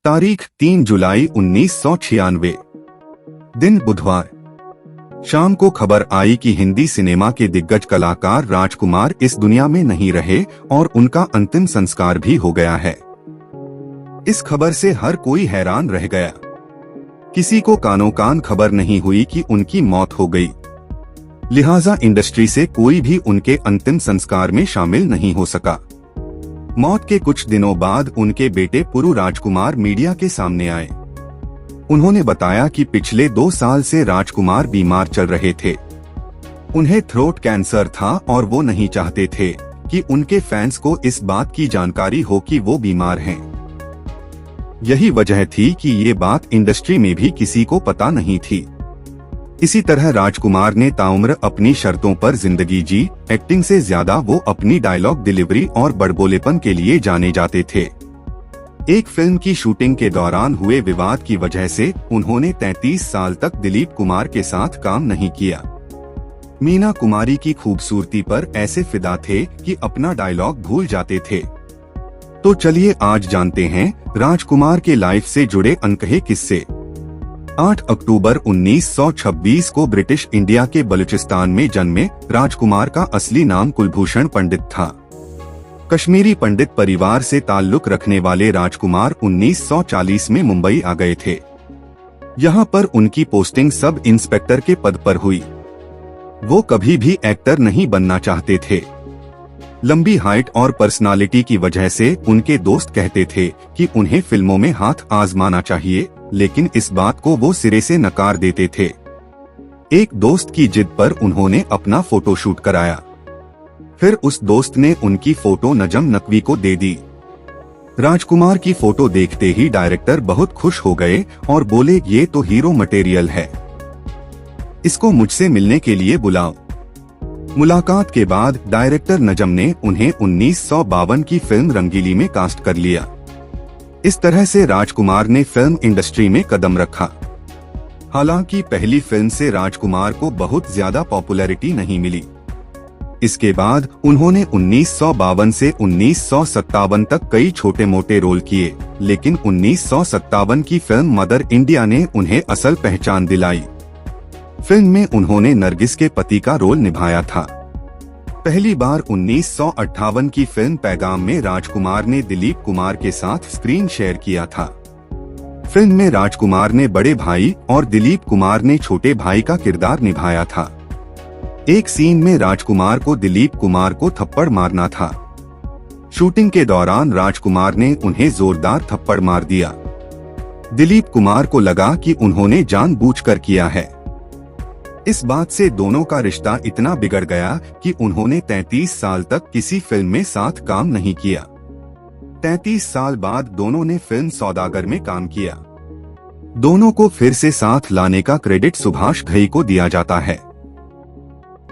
तारीख 3 जुलाई 1996। दिन बुधवार। शाम को खबर आई कि हिंदी सिनेमा के दिग्गज कलाकार राजकुमार इस दुनिया में नहीं रहे और उनका अंतिम संस्कार भी हो गया है। इस खबर से हर कोई हैरान रह गया। किसी को कानों कान खबर नहीं हुई कि उनकी मौत हो गई। लिहाजा इंडस्ट्री से कोई भी उनके अंतिम संस्कार में शामिल नहीं हो सका। मौत के कुछ दिनों बाद उनके बेटे पुरु राजकुमार मीडिया के सामने आए। उन्होंने बताया कि पिछले 2 साल से राजकुमार बीमार चल रहे थे। उन्हें थ्रोट कैंसर था और वो नहीं चाहते थे कि उनके फैंस को इस बात की जानकारी हो कि वो बीमार हैं। यही वजह थी कि ये बात इंडस्ट्री में भी किसी को पता नहीं थी। इसी तरह राजकुमार ने ताउम्र अपनी शर्तों पर जिंदगी जी। एक्टिंग से ज्यादा वो अपनी डायलॉग डिलीवरी और बड़बोलेपन के लिए जाने जाते थे। एक फिल्म की शूटिंग के दौरान हुए विवाद की वजह से उन्होंने 33 साल तक दिलीप कुमार के साथ काम नहीं किया। मीना कुमारी की खूबसूरती पर ऐसे फिदा थे कि अपना डायलॉग भूल जाते थे। तो चलिए आज जानते हैं राजकुमार के लाइफ से जुड़े अनकहे किस्से। 8 अक्टूबर 1926 को ब्रिटिश इंडिया के बलूचिस्तान में जन्मे राजकुमार का असली नाम कुलभूषण पंडित था। कश्मीरी पंडित परिवार से ताल्लुक रखने वाले राजकुमार 1940 में मुंबई आ गए थे। यहाँ पर उनकी पोस्टिंग सब इंस्पेक्टर के पद पर हुई। वो कभी भी एक्टर नहीं बनना चाहते थे। लंबी हाइट और पर्सनालिटी की वजह से उनके दोस्त कहते थे कि उन्हें फिल्मों में हाथ आजमाना चाहिए, लेकिन इस बात को वो सिरे से नकार देते थे। एक दोस्त की जिद पर उन्होंने अपना फोटोशूट कराया। फिर उस दोस्त ने उनकी फोटो नजम नकवी को दे दी। राजकुमार की फोटो देखते ही डायरेक्टर बहुत खुश हो गए और बोले, ये तो हीरो मटेरियल है, इसको मुझसे मिलने के लिए बुलाओ। मुलाकात के बाद डायरेक्टर नजम ने उन्हें 1952 की फिल्म रंगीली में कास्ट कर लिया। इस तरह से राजकुमार ने फिल्म इंडस्ट्री में कदम रखा। हालांकि पहली फिल्म से राजकुमार को बहुत ज्यादा पॉपुलैरिटी नहीं मिली। इसके बाद उन्होंने 1952 से 1957 तक कई छोटे मोटे रोल किए, लेकिन 1957 की फिल्म मदर इंडिया ने उन्हें असल पहचान दिलाई। फिल्म में उन्होंने नरगिस के पति का रोल निभाया था। पहली बार 1958 की फिल्म पैगाम में राजकुमार ने दिलीप कुमार के साथ स्क्रीन शेयर किया था। फिल्म में राजकुमार ने बड़े भाई और दिलीप कुमार ने छोटे भाई का किरदार निभाया था। एक सीन में राजकुमार को दिलीप कुमार को थप्पड़ मारना था। शूटिंग के दौरान राजकुमार ने उन्हें जोरदार थप्पड़ मार दिया। दिलीप कुमार को लगा कि उन्होंने जानबूझकर किया है। इस बात से दोनों का रिश्ता इतना बिगड़ गया कि उन्होंने 33 साल तक किसी फिल्म में साथ काम नहीं किया। 33 साल बाद दोनों ने फिल्म सौदागर में काम किया। दोनों को फिर से साथ लाने का क्रेडिट सुभाष घई को दिया जाता है।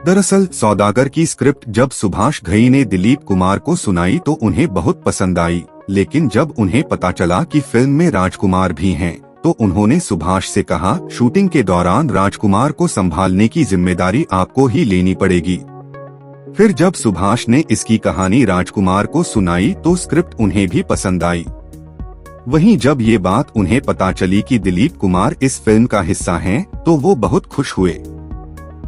दरअसल सौदागर की स्क्रिप्ट जब सुभाष घई ने दिलीप कुमार को सुनाई तो उन्हें बहुत पसंद आई, लेकिन जब उन्हें पता चला कि फिल्म में राजकुमार भी हैं, तो उन्होंने सुभाष से कहा, शूटिंग के दौरान राजकुमार को संभालने की जिम्मेदारी आपको ही लेनी पड़ेगी। फिर जब सुभाष ने इसकी कहानी राजकुमार को सुनाई तो स्क्रिप्ट उन्हें भी पसंद आई। वहीं जब ये बात उन्हें पता चली कि दिलीप कुमार इस फिल्म का हिस्सा हैं, तो वो बहुत खुश हुए।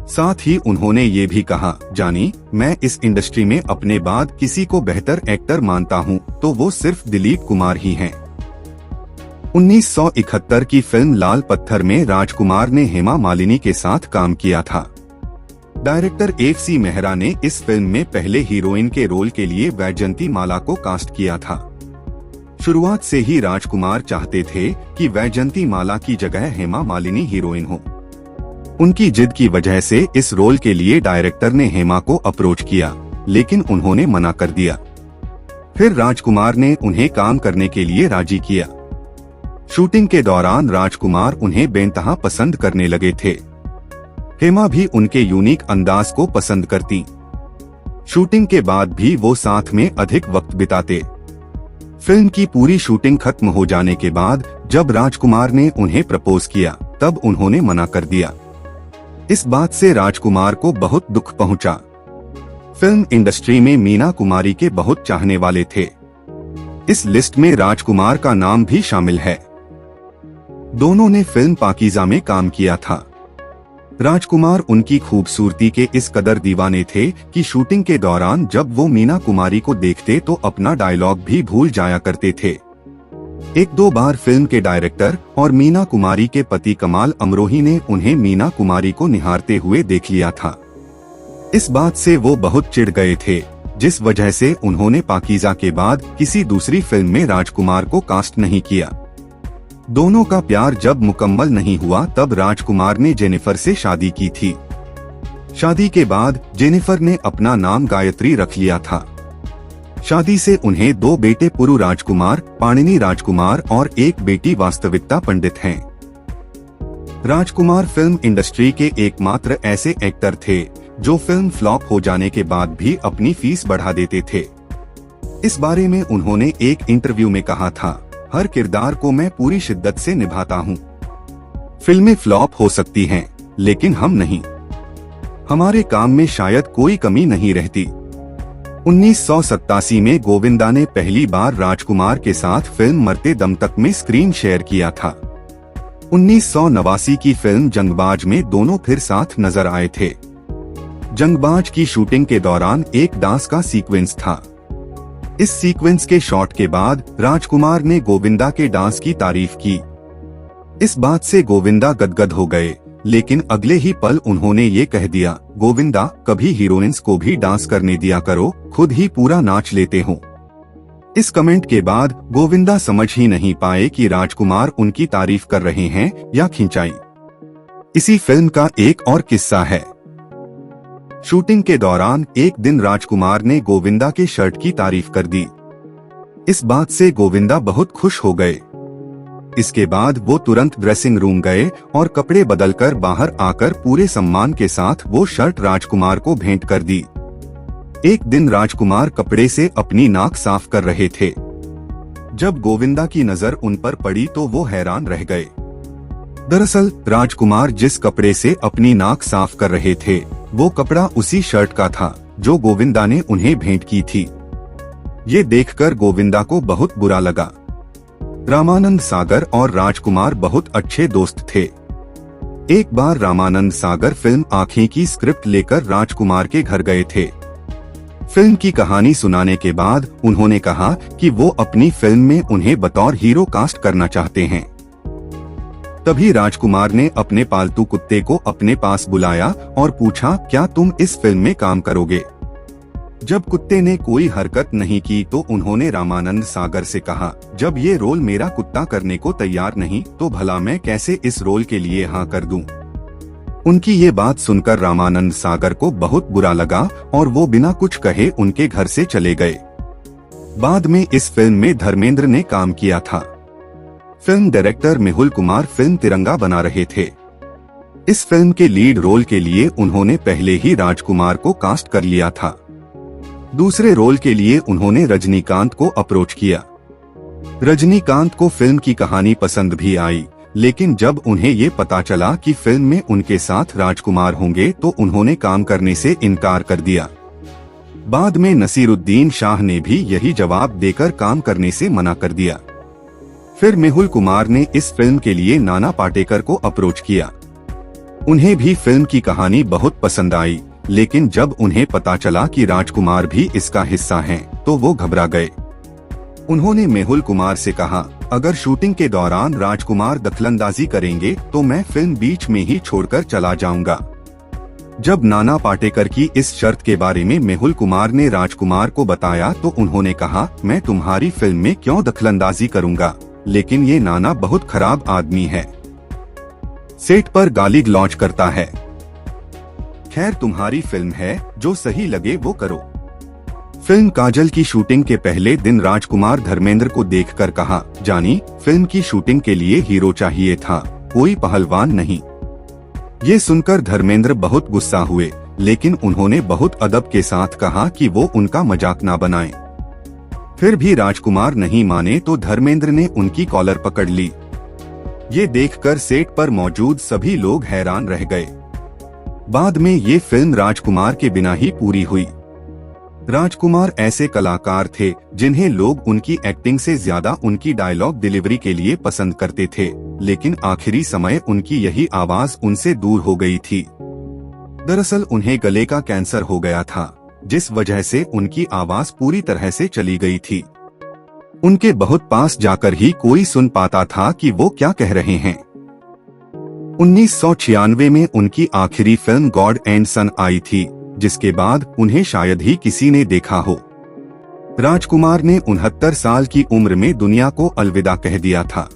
साथ ही उन्होंने ये भी कहा, जानी, मैं इस इंडस्ट्री में अपने बाद किसी को बेहतर एक्टर मानता हूँ तो वो सिर्फ दिलीप कुमार ही हैं। 1971 की फिल्म लाल पत्थर में राजकुमार ने हेमा मालिनी के साथ काम किया था। डायरेक्टर FC मेहरा ने इस फिल्म में पहले हीरोइन के रोल के लिए वैजयंती माला को कास्ट किया था। शुरुआत से ही राजकुमार चाहते थे कि वैजयंती माला की जगह हेमा मालिनी हीरोइन हो। उनकी जिद की वजह से इस रोल के लिए डायरेक्टर ने हेमा को अप्रोच किया, लेकिन उन्होंने मना कर दिया। फिर राजकुमार ने उन्हें काम करने के लिए राजी किया। शूटिंग के दौरान राजकुमार उन्हें बेनतहा पसंद करने लगे थे। हेमा भी उनके यूनिक अंदाज को पसंद करती। शूटिंग के बाद भी वो साथ में अधिक वक्त बिताते। फिल्म की पूरी शूटिंग खत्म हो जाने के बाद जब राजकुमार ने उन्हें प्रपोज किया, तब उन्होंने मना कर दिया। इस बात से राजकुमार को बहुत दुख पहुंचा। फिल्म इंडस्ट्री में मीना कुमारी के बहुत चाहने वाले थे। इस लिस्ट में राजकुमार का नाम भी शामिल है। दोनों ने फिल्म पाकीज़ा में काम किया था। राजकुमार उनकी खूबसूरती के इस कदर दीवाने थे कि शूटिंग के दौरान जब वो मीना कुमारी को देखते तो अपना डायलॉग भी भूल जाया करते थे। एक दो बार फिल्म के डायरेक्टर और मीना कुमारी के पति कमाल अमरोही ने उन्हें मीना कुमारी को निहारते हुए देख लिया था। इस बात से वो बहुत चिढ़ गए थे, जिस वजह से उन्होंने पाकीज़ा के बाद किसी दूसरी फिल्म में राजकुमार को कास्ट नहीं किया। दोनों का प्यार जब मुकम्मल नहीं हुआ तब राजकुमार ने जेनिफर से शादी की थी। शादी के बाद जेनिफर ने अपना नाम गायत्री रख लिया था। शादी से उन्हें दो बेटे पुरु राजकुमार, पाणिनी राजकुमार और एक बेटी वास्तविकता पंडित हैं। राजकुमार फिल्म इंडस्ट्री के एकमात्र ऐसे एक्टर थे जो फिल्म फ्लॉप हो जाने के बाद भी अपनी फीस बढ़ा देते थे। इस बारे में उन्होंने एक इंटरव्यू में कहा था, हर किरदार को मैं पूरी शिद्दत से निभाता हूँ। फिल्में फ्लॉप हो सकती हैं, लेकिन हम नहीं। हमारे काम में शायद कोई कमी नहीं रहती। 1987 में गोविंदा ने पहली बार राजकुमार के साथ फिल्म मरते दम तक में स्क्रीन शेयर किया था। 1989 की फिल्म जंगबाज में दोनों फिर साथ नजर आए थे। जंगबाज की शूटिंग के दौरान एक डांस का सीक्वेंस था। इस सीक्वेंस के शॉट के बाद राजकुमार ने गोविंदा के डांस की तारीफ की। इस बात से गोविंदा गदगद हो गए, लेकिन अगले ही पल उन्होंने ये कह दिया, गोविंदा कभी हीरोइंस को भी डांस करने दिया करो, खुद ही पूरा नाच लेते हो। इस कमेंट के बाद गोविंदा समझ ही नहीं पाए कि राजकुमार उनकी तारीफ कर रहे हैं या खिंचाई। इसी फिल्म का एक और किस्सा है। शूटिंग के दौरान एक दिन राजकुमार ने गोविंदा के शर्ट की तारीफ कर दी। इस बात से गोविंदा बहुत खुश हो गए। इसके बाद वो तुरंत ड्रेसिंग रूम गए और कपड़े बदलकर बाहर आकर पूरे सम्मान के साथ वो शर्ट राजकुमार को भेंट कर दी। एक दिन राजकुमार कपड़े से अपनी नाक साफ कर रहे थे। जब गोविंदा की नजर उन पर पड़ी तो वो हैरान रह गए। दरअसल राजकुमार जिस कपड़े से अपनी नाक साफ कर रहे थे वो कपड़ा उसी शर्ट का था जो गोविंदा ने उन्हें भेंट की थी। ये देखकर गोविंदा को बहुत बुरा लगा। रामानंद सागर और राजकुमार बहुत अच्छे दोस्त थे। एक बार रामानंद सागर फिल्म आँखें की स्क्रिप्ट लेकर राजकुमार के घर गए थे। फिल्म की कहानी सुनाने के बाद उन्होंने कहा कि वो अपनी फिल्म में उन्हें बतौर हीरो कास्ट करना चाहते हैं। तभी राजकुमार ने अपने पालतू कुत्ते को अपने पास बुलाया और पूछा, क्या तुम इस फिल्म में काम करोगे? जब कुत्ते ने कोई हरकत नहीं की तो उन्होंने रामानंद सागर से कहा, जब ये रोल मेरा कुत्ता करने को तैयार नहीं तो भला मैं कैसे इस रोल के लिए हाँ कर दूं? उनकी ये बात सुनकर रामानंद सागर को बहुत बुरा लगा और वो बिना कुछ कहे उनके घर से चले गए। बाद में इस फिल्म में धर्मेंद्र ने काम किया था। Film director Mehul Kumar film तिरंगा बना रहे थे। इस फिल्म के लीड रोल के लिए उन्होंने पहले ही राजकुमार को कास्ट कर लिया था। दूसरे रोल के लिए उन्होंने रजनीकांत को अप्रोच किया। रजनीकांत को फिल्म की कहानी पसंद भी आई, लेकिन जब उन्हें ये पता चला कि फिल्म में उनके साथ राजकुमार होंगे तो उन्होंने काम करने से इनकार कर दिया। बाद में नसीरुद्दीन शाह ने भी यही जवाब देकर काम करने से मना कर दिया। फिर मेहुल कुमार ने इस फिल्म के लिए नाना पाटेकर को अप्रोच किया। उन्हें भी फिल्म की कहानी बहुत पसंद आई, लेकिन जब उन्हें पता चला कि राजकुमार भी इसका हिस्सा हैं, तो वो घबरा गए। उन्होंने मेहुल कुमार से कहा, अगर शूटिंग के दौरान राजकुमार दखलंदाजी करेंगे तो मैं फिल्म बीच में ही छोड़कर चला जाऊंगा। जब नाना पाटेकर की इस शर्त के बारे में मेहुल कुमार ने राजकुमार को बताया तो उन्होंने कहा, मैं तुम्हारी फिल्म में क्यों दखलंदाजी करूंगा, लेकिन ये नाना बहुत खराब आदमी है, सेट पर गाली गलौज करता है। खैर तुम्हारी फिल्म है, जो सही लगे वो करो। फिल्म काजल की शूटिंग के पहले दिन राजकुमार धर्मेंद्र को देखकर कहा, जानी फिल्म की शूटिंग के लिए हीरो चाहिए था, कोई पहलवान नहीं। ये सुनकर धर्मेंद्र बहुत गुस्सा हुए, लेकिन उन्होंने बहुत अदब के साथ कहा कि वो उनका मजाक ना बनाएं। फिर भी राजकुमार नहीं माने तो धर्मेंद्र ने उनकी कॉलर पकड़ ली। ये देखकर सेट पर मौजूद सभी लोग हैरान रह गए। बाद में ये फिल्म राजकुमार के बिना ही पूरी हुई। राजकुमार ऐसे कलाकार थे जिन्हें लोग उनकी एक्टिंग से ज्यादा उनकी डायलॉग डिलीवरी के लिए पसंद करते थे, लेकिन आखिरी समय उनकी यही आवाज उनसे दूर हो गई थी। दरअसल उन्हें गले का कैंसर हो गया था, जिस वजह से उनकी आवाज पूरी तरह से चली गई थी। उनके बहुत पास जाकर ही कोई सुन पाता था कि वो क्या कह रहे हैं। 1996 में उनकी आखिरी फिल्म गॉड एंड सन आई थी, जिसके बाद उन्हें शायद ही किसी ने देखा हो। राजकुमार ने 69 साल की उम्र में दुनिया को अलविदा कह दिया था।